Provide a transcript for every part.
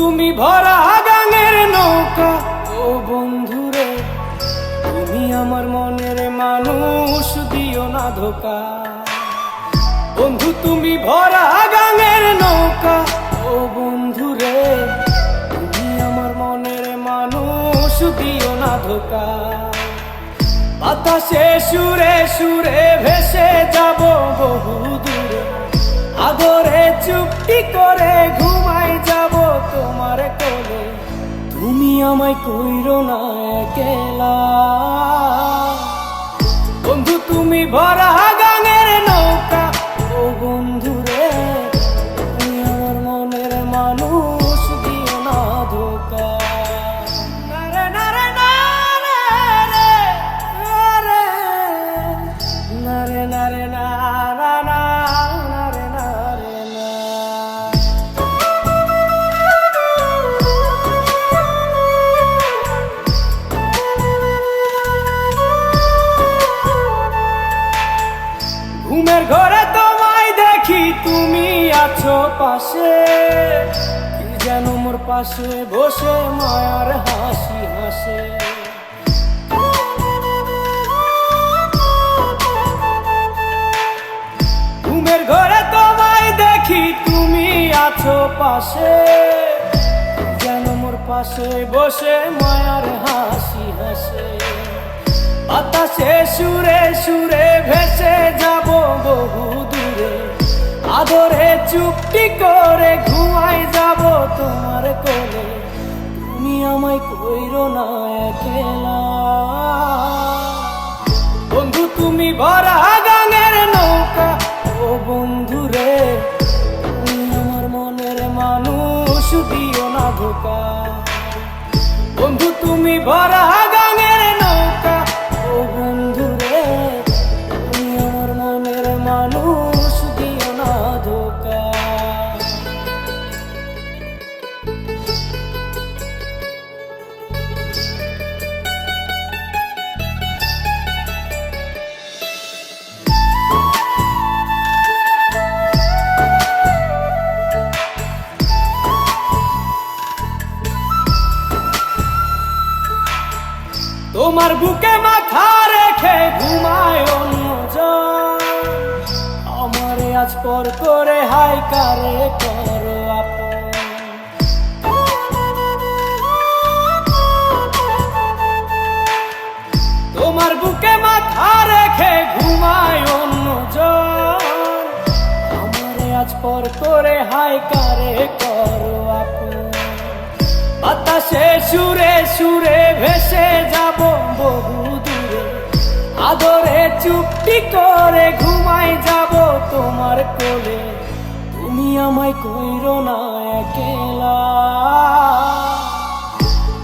তুমি ভরা গাঙের নৌকা ও বন্ধুরে, তুমি আমার মনের মানুষ, দিও না ধোকা। বন্ধু তুমি ভরা গাঙের নৌকা ও বন্ধুরে, তুমি আমার মনের মানুষ, দিও না ধোকা। বাতাসে সুরে সুরে ভেসে যাব বহু দূরে, আদরে চুপটি করে ঘুমাই যাব তোমার কোলে। তুমি আমায় কইরো না একলা, বন্ধু তুমি ভরা গাঙের নৌকা ও বন্ধুরে, তুমি আমার মনের মানুষ, দিও না ধোকা। নারে নারে নারে রে, নারে নারে না না না, নারে নারে না। ঘুমের ঘরে তোমায় দেখি, তুমি আছো পাশে, কি যেন মোর পাশে বসে মায়ার হাসি হাসে। ঘুমের ঘরে তোমায় দেখি, তুমি আছো পাশে, কি যেন মোর পাশে বসে মায়ার হাসি হাসে। বাতাসে সুরে সুরে ভেসে যাব বহু দূরে, আদরে চুপটি করে ঘুমাই যাব তোমার কোলে। তুমি আমায় কইরো না একলা, বন্ধু তুমি ভরা গাঙের নৌকা ও বন্ধুরে, তুমি আমার মনের মানুষ, দিও না ধোকা। বন্ধু তুমি ভরা গাঙের নৌকা ও বন্ধুরে, তুমি আমার মনের মানুষ, দিও না ধোকা। তোমার বুকে মাথা রেখে ঘুমায় অন্যজন, আমারে আজ পর করে হাই কারে করো আপন। তোমার বুকে মাথা রেখে ঘুমায় অন্যজন, আমারে আজ পর করে হাই কারে করো আপন। বাতাসে সুরে সুরে ভেসে যাব বহু দূরে, আদরে চুপটি করে ঘুমাই যাব তোমার কোলে। তুমি আমায় কইরো না একলা,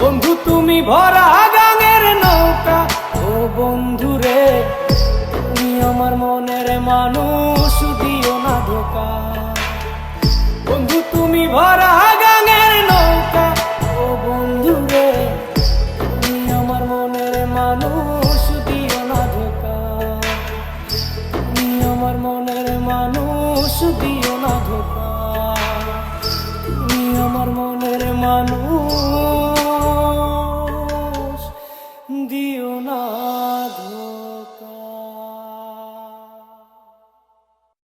বন্ধু তুমি ভরা গাঙের নৌকা ও বন্ধুরে, তুমি আমার মনের মানুষ, দিও না ধোকা। বন্ধু তুমি ভরা গাঙের নৌকা ও বন্ধুরে, তুমি আমার মনের মানুষ, দিও না ধোকা। তুমি আমার মনের মানুষ, দিও না ধোকা। তুমি আমার মনের মানুষ।